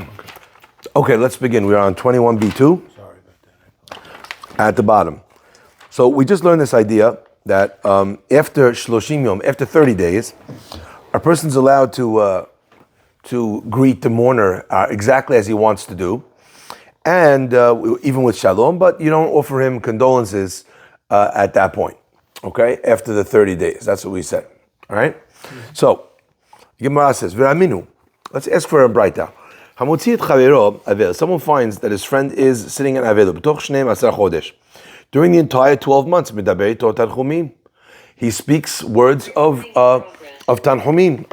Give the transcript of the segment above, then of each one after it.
B2. Okay, let's begin. We're on 21B2. Sorry about that. At the bottom. So we just learned this idea that after Shloshim Yom, after 30 days, a person's allowed to greet the mourner exactly as he wants to do, and even with Shalom, but you don't offer him condolences at that point, okay? After the 30 days, that's what we said, all right? So, Gemara says, V'raminu, let's ask for a braita. Hamotzi et chavero avel. Someone finds that his friend is sitting in avelu. B'toch shneim asar chodesh. During the entire 12 months, midaber ito tanchumim. He speaks words of tanchumim,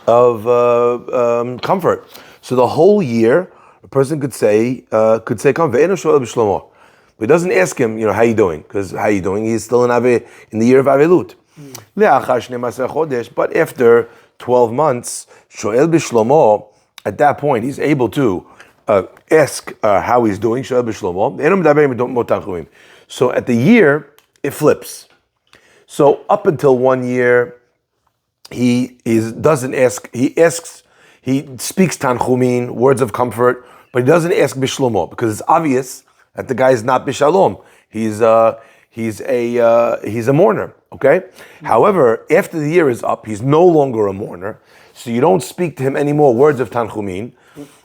of comfort. So the whole year, a person could say comfort. Ve'eno shoel b'shlomo. But he doesn't ask him, how you doing? Because how you doing? He's still in the year of avelut. Le'achar shneim asar chodesh. But after 12 months, shoel b'shlomo, at that point, he's able to ask how he's doing, shoel b'shlomo. So at the year, it flips. So up until 1 year, he speaks tanchumin, words of comfort, but he doesn't ask b'shlomo, because it's obvious that the guy is not b'shalom. He's a mourner, okay? However, after the year is up, he's no longer a mourner, so you don't speak to him anymore words of tanchumin,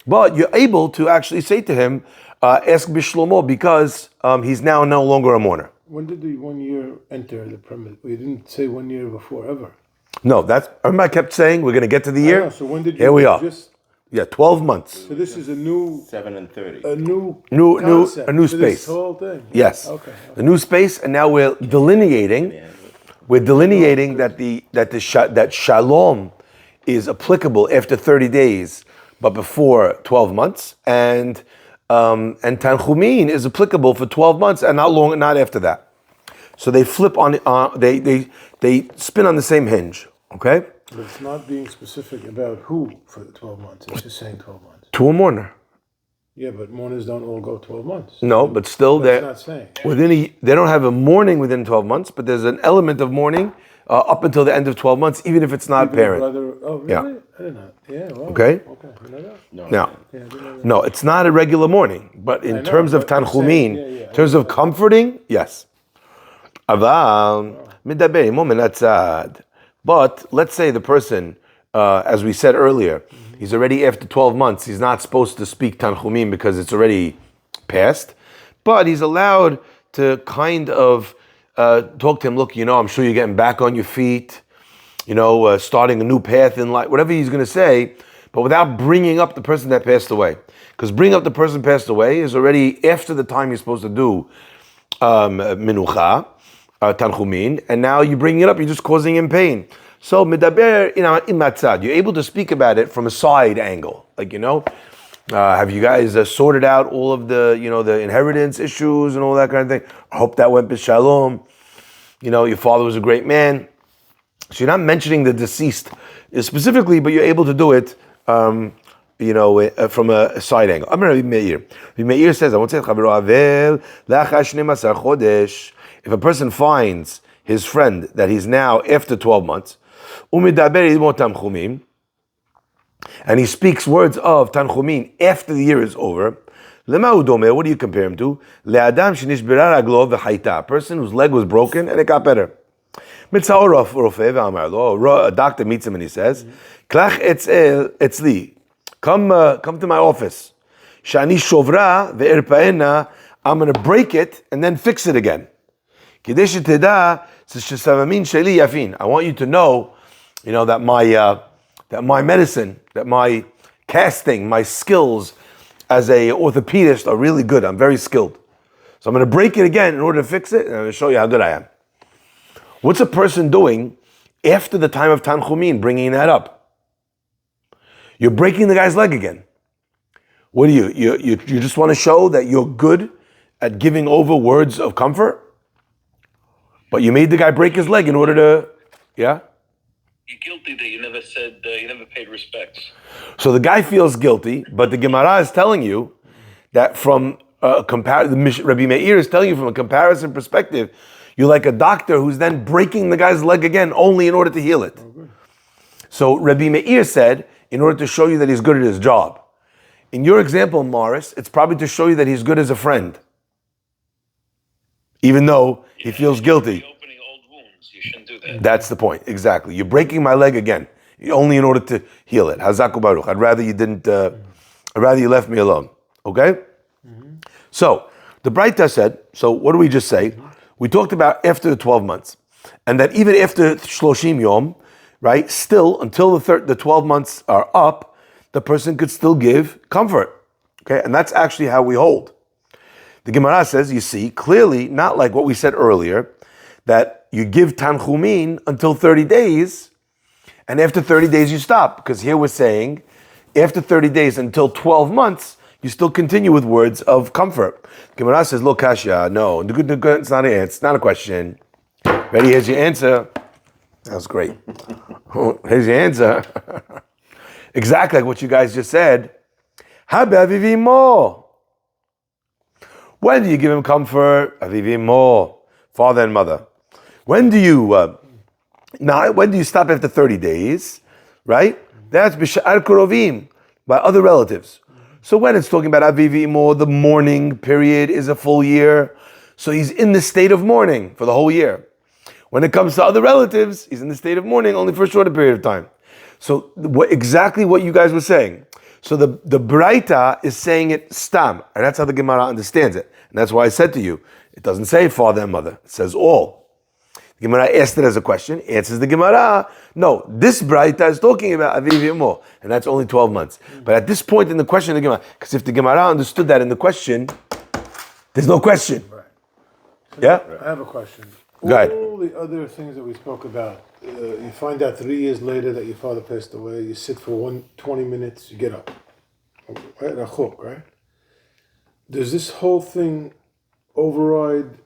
but you're able to actually say to him, ask b'shlomo, because he's now no longer a mourner. When did the 1 year enter the premise? We didn't say 1 year before ever. No, remember I kept saying we're going to get to the year? So when did you? Here we are. 12 months. So this is a new 7 and 30. A new space. This whole thing. Yes. Okay. A new space, and now we're delineating. That shalom is applicable after 30 days, but before 12 months, and tanchumin is applicable for 12 months and not after that. So they flip on they spin on the same hinge. Okay. But it's not being specific about who for the 12 months. It's just saying 12 months. To a mourner. Yeah, but mourners don't all go 12 months. No, but still That's not saying. They don't have a mourning within 12 months, but there's an element of mourning up until the end of 12 months, even if it's not apparent. Oh, really? Yeah. I didn't know. Yeah, well, Okay. You know that? No. No, it's not a regular mourning, but in terms of tanchumin, in terms of comforting, yes. Aval midaber moment atzad. But let's say the person, as we said earlier, he's already after 12 months, he's not supposed to speak tanchumim because it's already passed, but he's allowed to kind of talk to him, look, I'm sure you're getting back on your feet, starting a new path in life, whatever he's going to say, but without bringing up the person that passed away. Because bringing up the person passed away is already after the time you're supposed to do minucha, tanchumin, and now you bring it up, you're just causing him pain. So midaber imatzad, you're able to speak about it from a side angle, have you guys sorted out all of the the inheritance issues and all that kind of thing? I hope that went b'shalom. Your father was a great man. So you're not mentioning the deceased specifically, but you're able to do it from a side angle. I'm Rabbi Meir. Rabbi Meir says, if a person finds his friend that he's now after 12 months, and he speaks words of tanchumin after the year is over, what do you compare him to? A person whose leg was broken and it got better. A doctor meets him and he says, come to my office. I'm going to break it and then fix it again. I want you to know, that my medicine, that my casting, my skills as a orthopedist are really good. I'm very skilled. So I'm going to break it again in order to fix it, and I'm going to show you how good I am. What's a person doing after the time of tanchumin, bringing that up? You're breaking the guy's leg again. What do you just want to show that you're good at giving over words of comfort? But you made the guy break his leg in order to, You're guilty that you never said, you never paid respects. So the guy feels guilty, but the Gemara is telling you that from Rabbi Meir is telling you from a comparison perspective, you're like a doctor who's then breaking the guy's leg again only in order to heal it. So Rabbi Meir said, in order to show you that he's good at his job. In your example, Morris, it's probably to show you that he's good as a friend. Even though he feels guilty. Opening old wounds. You shouldn't do that. That's the point, exactly. You're breaking my leg again, only in order to heal it. Hazaku Baruch. I'd rather you left me alone. Okay? So, the Braita said, so what do we just say? We talked about after the 12 months. And that even after Shloshim Yom, right, still, until the 12 months are up, the person could still give comfort. Okay? And that's actually how we hold. The Gemara says, you see, clearly, not like what we said earlier, that you give Tanchumin until 30 days, and after 30 days you stop. Because here we're saying, after 30 days until 12 months, you still continue with words of comfort. Gemara says, "Lo kasha, no, it's not an answer, it's not a question. Ready, here's your answer." That was great. Here's your answer. Exactly like what you guys just said. Habavivimo. When do you give him comfort? Avivimo, father and mother. When do you stop after 30 days? Right? That's b'sha'ar kurovim, by other relatives. So when it's talking about avivimo, the mourning period is a full year. So he's in the state of mourning for the whole year. When it comes to other relatives, he's in the state of mourning only for a shorter period of time. So exactly what you guys were saying. So the Braita is saying it stam, and that's how the Gemara understands it. And that's why I said to you, it doesn't say father and mother, it says all. The Gemara asked it as a question, answers the Gemara, no, this Braita is talking about Aviv Yemo, and that's only 12 months. But at this point in the question of the Gemara, because if the Gemara understood that in the question, there's no question. Right. Yeah? I have a question. Go ahead. All the other things that we spoke about, you find out 3 years later that your father passed away, you sit for 20 minutes, you get up. Right? A chok, right? Does this whole thing override,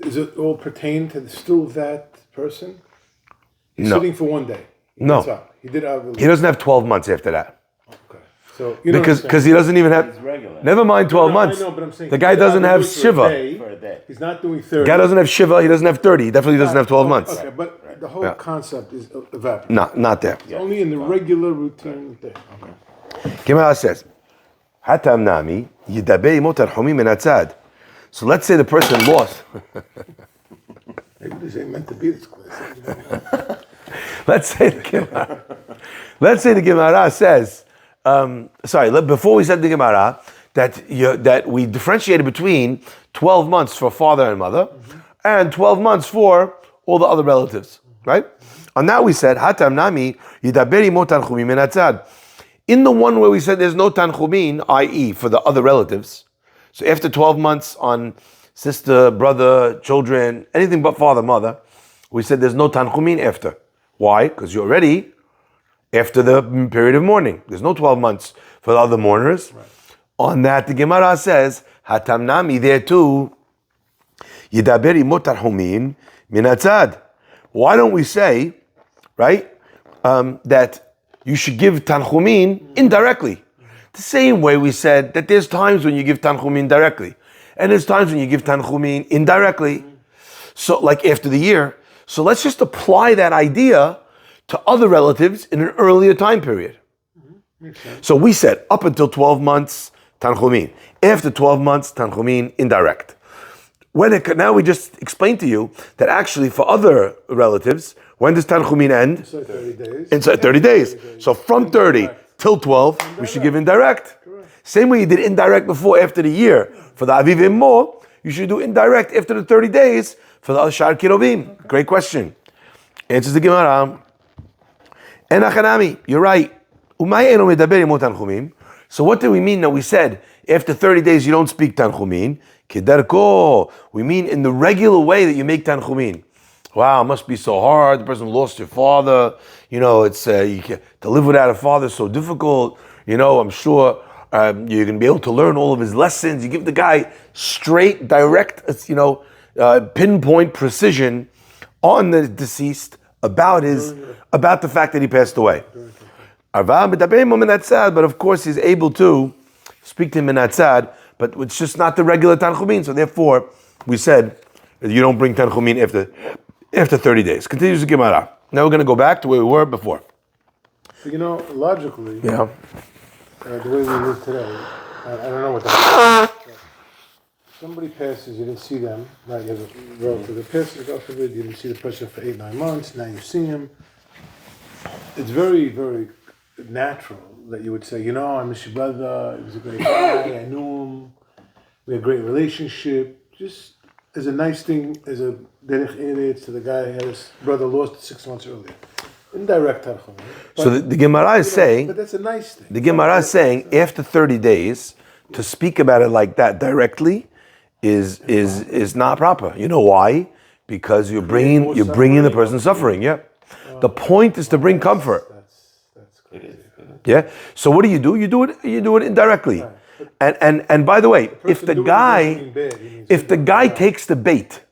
is it all pertain to still that person? He's No. sitting for 1 day. No. That's all. He did have He doesn't have 12 months after that. Okay. So, you know Because he doesn't even have, never mind 12 months. I know, but I'm saying The guy doesn't have Shiva. For a day. He's not doing 30. The guy doesn't have Shiva, he doesn't have 30, he definitely doesn't have 12 months. Okay, but the whole concept is evaporated. No, not there. It's only in the regular routine thing. Okay. Gemara says, Hatam nami yidaber imo tarhumim min hatzad. So let's say the person lost. Maybe this ain't meant to be this close. Let's say the Gemara says, before we said the Gemara, that we differentiated between 12 months for father and mother, and 12 months for all the other relatives, right? On that we said, Hatam nami yidaber imo tarhumim min hatzad. In the one where we said there's no tanchumin, i.e. for the other relatives, so after 12 months on sister, brother, children, anything but father, mother, we said there's no tanchumin after. Why? Because you're already after the period of mourning. There's no 12 months for the other mourners. Right. On that, the Gemara says, Hatamnami, there too, Yidaber imo tarhumin min hatzad. Why don't we say, right, that you should give tanchumin indirectly? The same way we said that there's times when you give tanchumin directly, and there's times when you give tanchumin indirectly. So, like after the year. So let's just apply that idea to other relatives in an earlier time period. So we said up until 12 months, tanchumin. After 12 months, tanchumin indirect. Now we just explained to you that actually for other relatives, when does tanchumin end? Inside 30 days. Inside 30 days. So from 30 till 12, we should give indirect. Correct. Same way you did indirect before, after the year. For the Aviv Mo, you should do indirect after the 30 days for the Shar Kirobim. Okay. Great question. Answers the Gemara. Enachanami, you're right. So what do we mean that we said after 30 days you don't speak Tanchumin? Kedarko. We mean in the regular way that you make Tanchumin. Wow, it must be so hard. The person lost your father. You know, it's to live without a father is so difficult. You know, I'm sure you're going to be able to learn all of his lessons. You give the guy straight, direct, pinpoint precision on the deceased about the fact that he passed away. But of course, he's able to speak to him in Hatzad, but it's just not the regular Tanchumin. So therefore, we said you don't bring Tanchumin after 30 days. Continues the Gemara. Now we're going to go back to where we were before. You know, logically, Yeah. The way we live today, I don't know what that is. Somebody passes, you didn't see them, right? You have a relative that passes, God forbid, you didn't see the person for 8-9 months, now you see him. It's very, very natural that you would say, you know, I miss your brother, he was a great guy, I knew him, we had a great relationship. Just as a nice thing, as a derech eretz to the guy who had his brother lost 6 months earlier. Indirect tarchum. So the Gemara is saying, but that's a nice thing. the Gemara is saying, after 30 days, to speak about it like that directly is not proper. You know why? Because you're bringing the person suffering. Yeah. The point is to bring comfort. That's crazy. Yeah. So what do? You do it indirectly. And by the way, if the guy takes the bait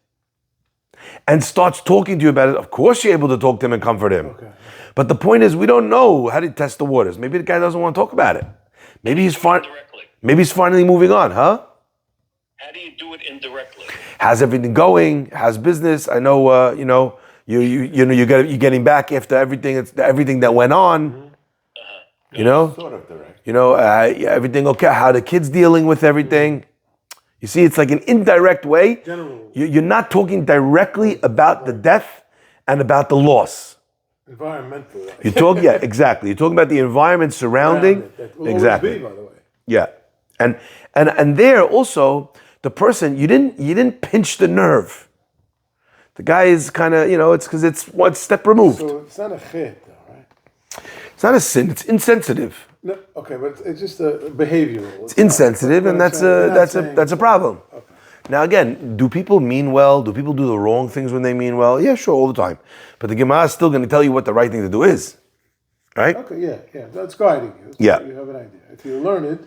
and starts talking to you about it, of course you're able to talk to him and comfort him. Okay. But the point is, we don't know how to test the waters. Maybe the guy doesn't want to talk about it. Maybe he's finally moving on, huh? How do you do it indirectly? How's everything going? How's business? I know, you're getting back after everything that went on. You know, Sort of direct. You know, everything okay? How the kids dealing with everything? You see, it's like an indirect way. You're not talking directly about the death and about the loss. Environmental. You talk, yeah, exactly. You're talking about the environment surrounding. Exactly. By the way. Yeah, and there also the person you didn't pinch the nerve. The guy is kind of it's because it's one step removed. So it's not a chet, though, right? It's not a sin. It's insensitive. No, okay, but it's just a behavioral. It's insensitive, and that's a problem. Okay. Now again, do people mean well? Do people do the wrong things when they mean well? Yeah, sure, all the time. But the Gemara is still going to tell you what the right thing to do is, right? Okay, yeah, that's guiding you. Yeah. You have an idea. If you learn it,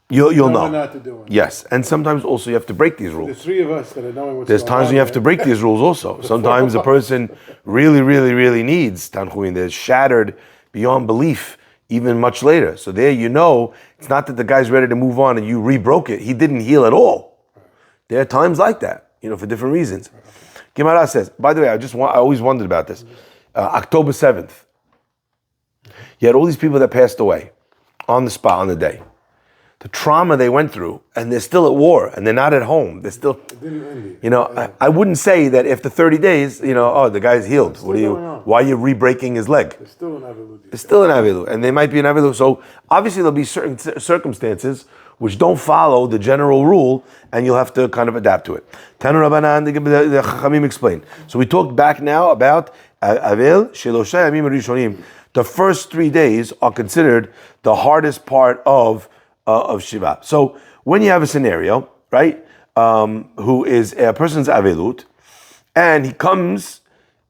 you'll know. Not to do it. Yes, and sometimes also you have to break these rules. The three of us that are knowing what's There's going on. times when you have to break these rules also. Sometimes a person really, really, really needs tanchuin. They're shattered beyond belief, even much later. So there it's not that the guy's ready to move on and you rebroke it. He didn't heal at all. There are times like that, for different reasons. Gemara says, by the way, I always wondered about this. October 7th, you had all these people that passed away on the spot, on the day. The trauma they went through, and they're still at war, and they're not at home. They're still, I wouldn't say that after 30 days, the guy's healed. Why are you re-breaking his leg? There's still an avilu. There's still an avilu, and they might be an avilu. So obviously there'll be certain circumstances which don't follow the general rule, and you'll have to kind of adapt to it. Tanu Rabbanan, the Chachamim explain. So we talked back now about Avel, Shelosha Yamim Rishonim. The first 3 days are considered the hardest part of Shiva. So when you have a scenario, right, who is a person's Avelut, and he comes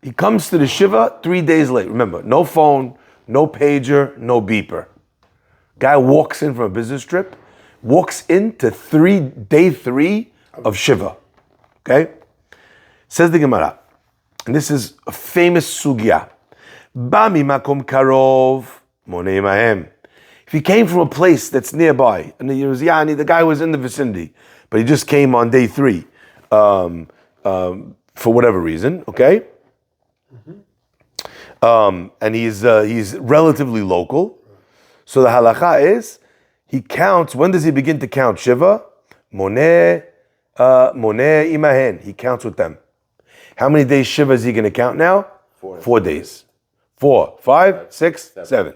to the Shiva 3 days late. Remember, no phone, no pager, no beeper. Guy walks in from a business trip, walks into day 3 of Shiva. Okay? Says the Gemara, and this is a famous sugya. Bami makom karov monei mahem. If he came from a place that's nearby, and the guy was in the vicinity, but he just came on day 3, for whatever reason, okay? And he's relatively local. So the halacha is, he counts, when does he begin to count Shiva? Moneh imahen, he counts with them. How many days Shiva is he going to count now? 4 days. 4, 5, 6, 7.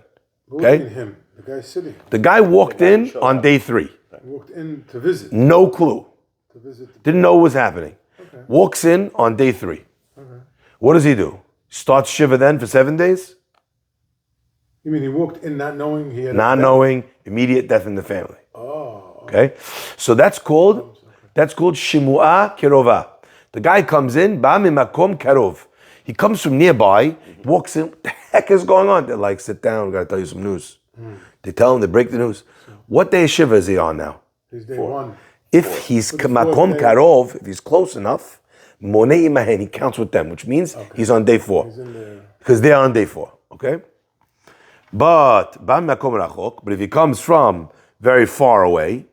Okay? Him. The guy's sitting. The guy walked in on day 3. He walked in to visit. No clue. To visit. Didn't know what was happening. Okay. Walks in on day 3. Okay. What does he do? Starts Shiva then for 7 days? You mean he walked in not knowing he had immediate death in the family. Oh. Okay? So that's called Shimua Kirova. The guy comes in, Ba mimakom karov. He comes from nearby, walks in, what the heck is going on? They're like, sit down, we gotta tell you some news. They tell him, they break the news. What day of Shiva is he on now? He's day 1. If he's makom karov, if he's close enough, monei imahen, he counts with them, which means he's on day 4. Because they're on day 4, okay? But if he comes from very far away,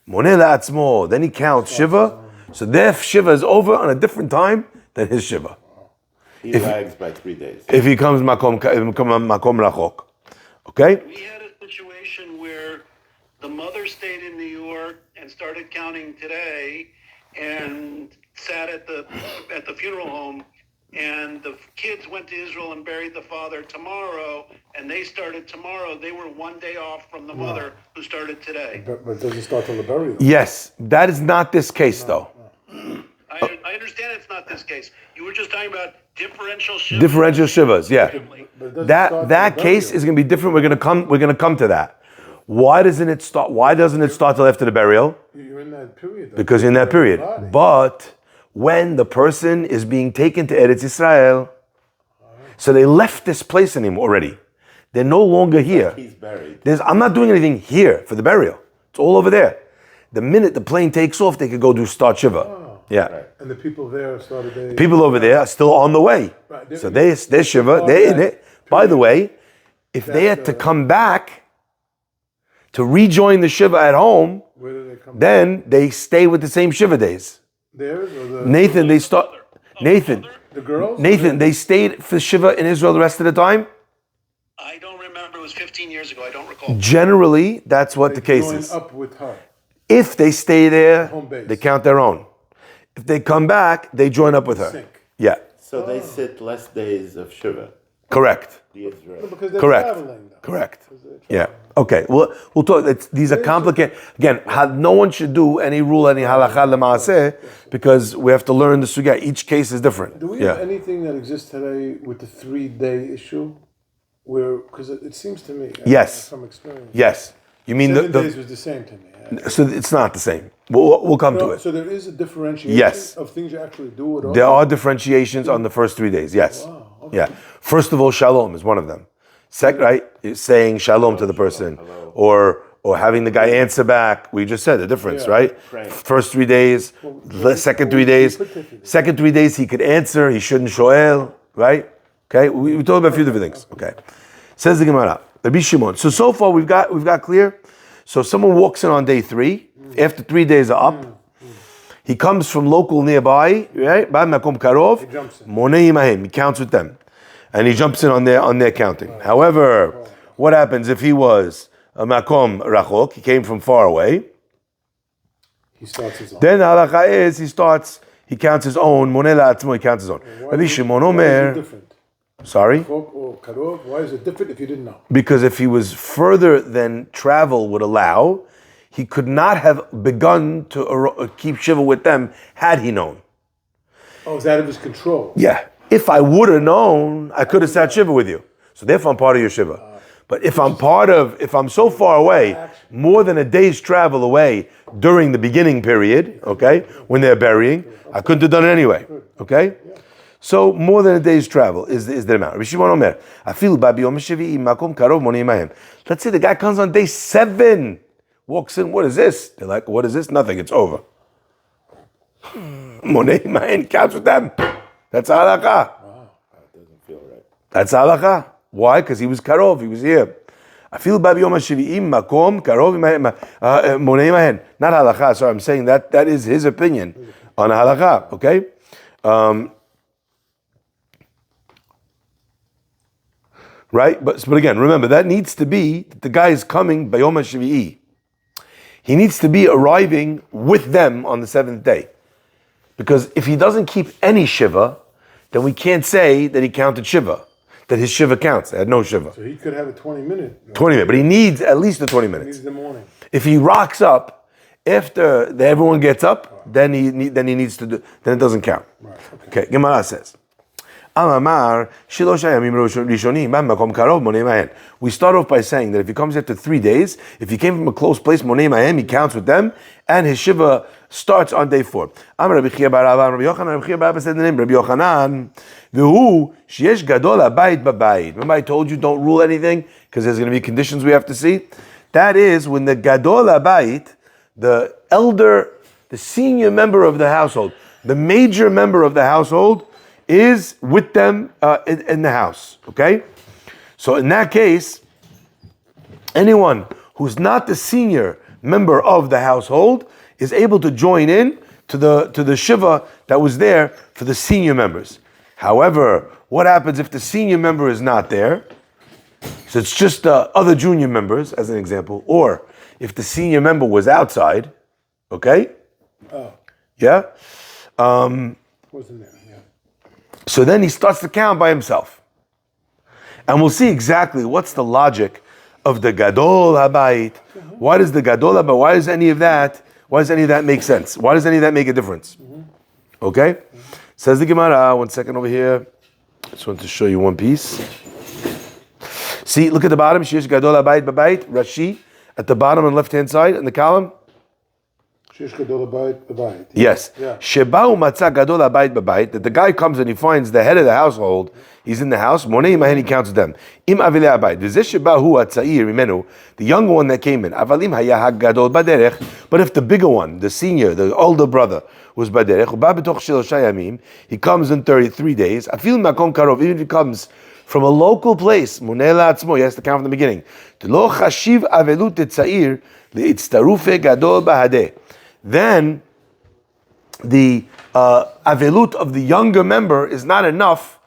monei la'atzmo, then he counts Shiva. So their Shiva is over on a different time than his Shiva. He lags by 3 days. If he comes makom rachok. Okay? We had a situation where the mother stayed in New York and started counting today, and sat at the funeral home, and the kids went to Israel and buried the father tomorrow, and they started tomorrow. They were one day off from the mother who started today. But it doesn't start till the burial. Yes, that is not this case though. I understand it's not this case. You were just talking about differential shivas. Differential shivas, yeah. But it doesn't start till That the case burial. is going to be different. We're going to come to that. Why doesn't it start? Why doesn't it start till after the burial? You're in that period. Though. Because you're in that period. Body. But when the person is being taken to Eretz Israel, so they left this place anymore already. They're no longer here. He's buried. I'm not doing anything here for the burial. It's all over there. The minute the plane takes off, they could go do start Shiva. Yeah. Right. And the people there started. People over there are still on the way. Right. So they're Shiva, they're in it. By the way, if they had to come back to rejoin the Shiva at home, Where do they come? then they stay with the same Shiva days. Theirs or the Nathan, they start. Nathan, the girls? Nathan, they stayed for Shiva in Israel the rest of the time? I don't remember. It was 15 years ago. I don't recall. Generally, that's what the case join is. up with her. If they stay there, Home base. they count their own. If they come back, they join up with her. Sync. Yeah, So they sit less days of Shiva, correct. the Israel. Because they're Correct. traveling. Though. Correct. they're Yeah. Okay. We'll talk. These are complicated. Again, no one should do any rule, any halakha lemaaseh, because we have to learn the sugya. Each case is different. Do we have anything that exists today with the 3-day issue? Where, because it seems to me, Yes. from experience, Yes. You mean 7 days was the same to me. so it's not the same. We'll come to it. So there is a differentiation Yes. of things you actually do. At all. There are differentiations on the first 3 days. Yes. Wow, okay. Yeah. First of all, shalom is one of them. Second, right, is saying shalom to the person, or having the guy answer back. We just said the difference, Yeah. right? Right. First 3 days, second 3 days. Second 3 days he could answer. He shouldn't shoel, right? Okay. We talked about a few different things. Okay. Says the Gemara, Rabbi Shimon. So far we've got clear. So someone walks in on day 3. After 3 days are up, he comes from local nearby, right? Ba'ad makom karov. He jumps in. Monei imahim. He counts with them, and he jumps in on their counting. However, what happens if he was a makom rachok? He came from far away. He starts his own. Then halakha is he counts his own. Monei la'atzmo. He counts his own. Rabbi Shimon Why is it Omer. different? Sorry. Chok or karov? Why is it different if you didn't know? Because if he was further than travel would allow, he could not have begun to keep Shiva with them had he known. Oh, it's out of his control. Yeah. If I would have known, I could have sat Shiva with you. So therefore I'm part of your Shiva. But if I'm so far away, more than a day's travel away during the beginning period, okay, when they're burying, I couldn't have done it anyway. Okay? So more than a day's travel is the amount. Rabbi Shimon Omer, afilu ba biyom shevi'i makom karov monei imahem. Let's say the guy comes on day 7, walks in. What is this? They're like, what is this? Nothing. It's over. Monei imahem counts with them. That's halakha. Wow, that doesn't feel right. That's halakha. Why? Because he was karov. He was here. Afilu ba biyom shevi'i makom karov monei imahem. Not halakha. Sorry, I'm saying that is his opinion on halakha. Okay. Right? But again, remember, that needs to be, the guy is coming Bayom HaShavi'i. He needs to be arriving with them on the 7th day. Because if he doesn't keep any Shiva, then we can't say that he counted Shiva, that his Shiva counts. He had no Shiva. So he could have a 20-minute. 20 minutes, but he needs at least the 20 He minutes. needs the morning. If he rocks up after everyone gets up, then he needs to do, then it doesn't count. Right, Okay, Gemara says, Amamar, Shilosh Hayamim Rishonim, Makom Karov, Monei Mahen. We start off by saying that if he comes after 3 days, if he came from a close place, Monei Mahen, he counts with them, and his Shiva starts on day 4. Amar Rabbi Chia bar Abba, Rabbi Yochanan, Rabbi Chia bar Abba said the name, Rabbi Yochanan, V'hu, Sheyesh Gadol HaBayit B'Bayit. Remember I told you don't rule anything, because there's going to be conditions we have to see? That is when the Gadol HaBayit, the elder, the senior member of the household, the major member of the household, is with them in the house, okay? So in that case, anyone who's not the senior member of the household is able to join in to the Shiva that was there for the senior members. However, what happens if the senior member is not there? So So it's just other junior members, as an example, or if the senior member was outside, okay? Oh, Yeah? wasn't there? Yeah. So then he starts to count by himself. And we'll see exactly what's the logic of the Gadol Habayit. Why does the Gadol Habayit, why does any of that make sense? Why does any of that make a difference? Okay? Says the Gemara, one second over here. Just want to show you one piece. See, look at the bottom. Sheesh Gadol Habayit Babayit, Rashi, at the bottom on the left-hand side in the column. Shish Gadol Habayit Babayit. Yes. Sheba'u matzah Gadol Habayit Babayit, that the guy comes and he finds the head of the household. He's in the house. Monei Mahen, he counts them. Im Avilei Habayit. V'zeh shebahu atzair imenu, the younger one that came in. Avalim haya hagadol baderech. But if the bigger one, the senior, the older brother, was baderech, uba b'toch shelosha yamim, he comes in 33 days. Afil makom karov, even if he comes from a local place, Monei la'atzmo, he has to count from the beginning. Lo chashiv avelut etzair leitztarufe gadol bahadeh. Then the avelut of the younger member is not enough.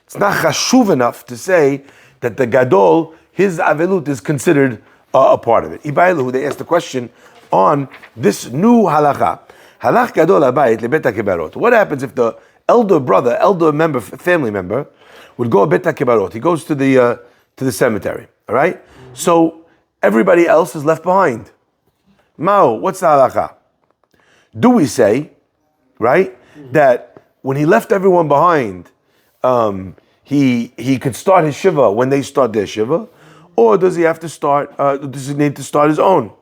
It's not chashuv enough to say that the gadol, his avelut, is considered a part of it. Ibailu, they asked the question on this new halacha. Halach gadol habayit lebet hakebarot. What happens if the elder brother, elder member, family member, would go a bet hakebarot? He goes to the cemetery. All right. So everybody else is left behind. Mao, what's the halacha? Do we say, right, that when he left everyone behind, he could start his shiva when they start their shiva, or does he have to start? Does he need to start his own?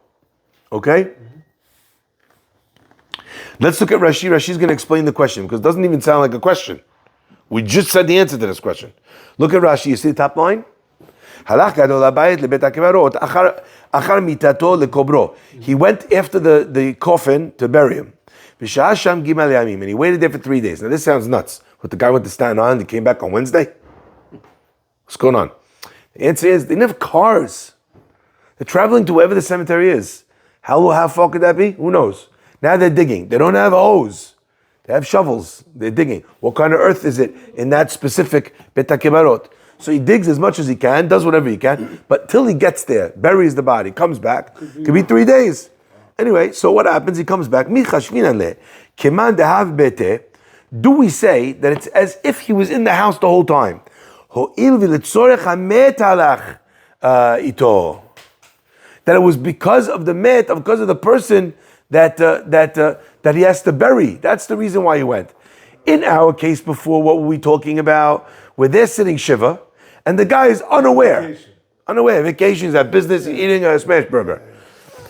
Okay. Let's look at Rashi. Rashi's going to explain the question because it doesn't even sound like a question. We just said the answer to this question. Look at Rashi. You see the top line? Halach gadol habayit lebet hakebarot achar mitato lekobro. He went after the coffin to bury him. V'sha'ah sham gimal yamim, and he waited there for 3 days. Now this sounds nuts. But the guy went to Staten Island. He came back on Wednesday. What's going on? The answer is they didn't have cars. They're traveling to wherever the cemetery is. How far could that be? Who knows? Now they're digging. They don't have a hose. They have shovels. They're digging. What kind of earth is it in that specific Bet HaKebarot? So he digs as much as he can, does whatever he can, but till he gets there, buries the body, comes back, could be 3 days. Anyway, so what happens? He comes back. Do we say that it's as if he was in the house the whole time? That it was because of the met, because of the person that he has to bury. That's the reason why he went. In our case before, what were we talking about? Where they're sitting shiva, and the guy is unaware. Vacation, he's at business, he's eating a smash burger.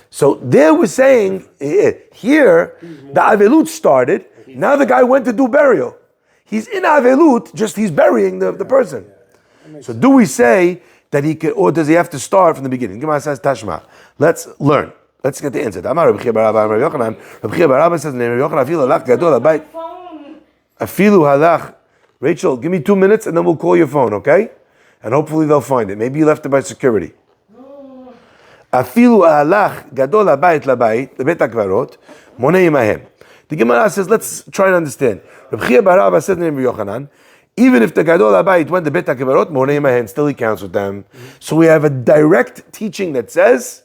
So there we're saying, here, the Avelut started, now the guy went to do burial. He's in Avelut, just he's burying the person. So do we say that he could, or does he have to start from the beginning? Gemara says, Tashma. Let's learn. Let's get the answer. Amar Rabbi Chia bar Abba, Rabbi Yochanan. Rabbi Chia bar Abba says, Rabbi Yochanan, afilu halach gadol habayit. Afilu halach. Rachel, give me 2 minutes and then we'll call your phone, okay? And hopefully they'll find it. Maybe you left it by security. Afilu halach gadol habayit labayit lebet hakvarot monei imahem. The Gemara says, let's try and understand. Rabbi Chia bar Abba says to Rabbi Yochanan, even if the gadol habayit went to bet hakvarot monei imahem, still he counts with them. So we have a direct teaching that says,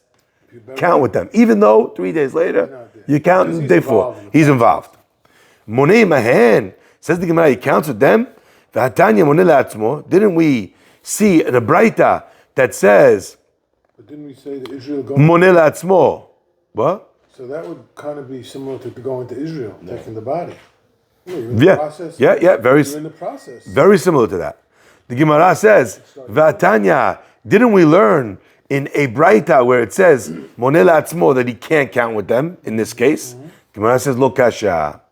count with them. Even though 3 days later, you count in day 4. He's involved. Monei imahem. Says the Gemara, he counts with them. Didn't we see in a Braita that says, but didn't we say that Israel Monei la'atzmo? What? So that would kind of be similar to going to Israel, taking the body. You're in Yeah, the process. yeah, You're in the process. very similar to that. The Gemara says, V'atanya, didn't we learn in a Braita where it says, Monei la'atzmo, that he can't count with them, in this case? Gemara says, Lo kasha.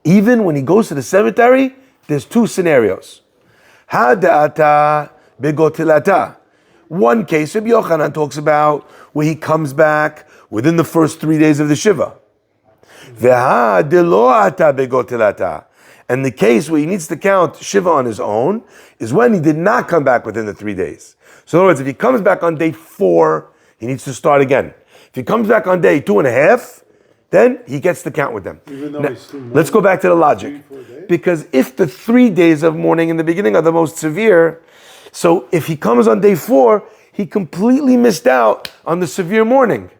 Even when he goes to the cemetery, there's 2 scenarios. Hada'ata begotilata. One case, Rabbi Yochanan talks about where he comes back within the first 3 days of the Shiva. Ve'ha begotilata. And the case where he needs to count Shiva on his own is when he did not come back within the 3 days. So in other words, if he comes back on day 4, he needs to start again. If he comes back on day 2.5, then he gets to count with them. Now, let's go back to the logic. Because if the 3 days of mourning in the beginning are the most severe, So if he comes on day 4, he completely missed out on the severe mourning.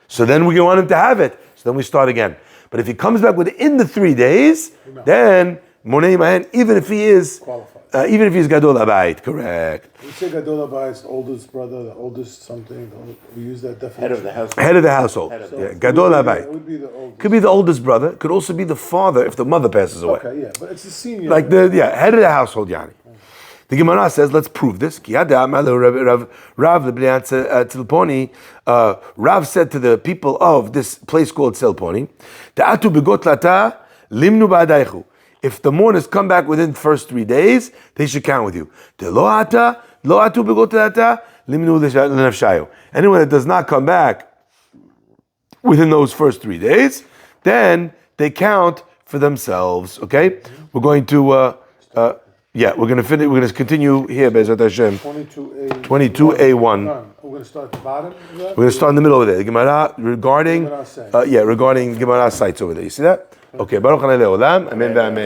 So then we want him to have it. So then we start again. But if he comes back within the 3 days, then Monei Mahen, even if he is qualified. even if he's Gadol Abayit, correct. We say Gadol Abayit's oldest brother, the oldest something. We use that definition. Head of the household. Head of the household. Yeah, Gadol Abayit. It would be the oldest. Could be the oldest brother. Could also be the father if the mother passes away. Okay, yeah, but it's the senior. Like head of the household, Yani. The Gemara says, let's prove this. Rav said to the people of this place called Tzelponi, if the mourners come back within the first 3 days, they should count with you. Anyone that does not come back within those first 3 days, then they count for themselves. Okay? We're going to we're going to finish. We're going to continue here, Be'ezrat Hashem. 22A. 22A1. We're going to start at the bottom. We're going to start in the middle of it. The Gemara regarding Gemara regarding Gemara sites over there. You see that? Okay. Baruch Hanei Le'olam. Amen. Amen.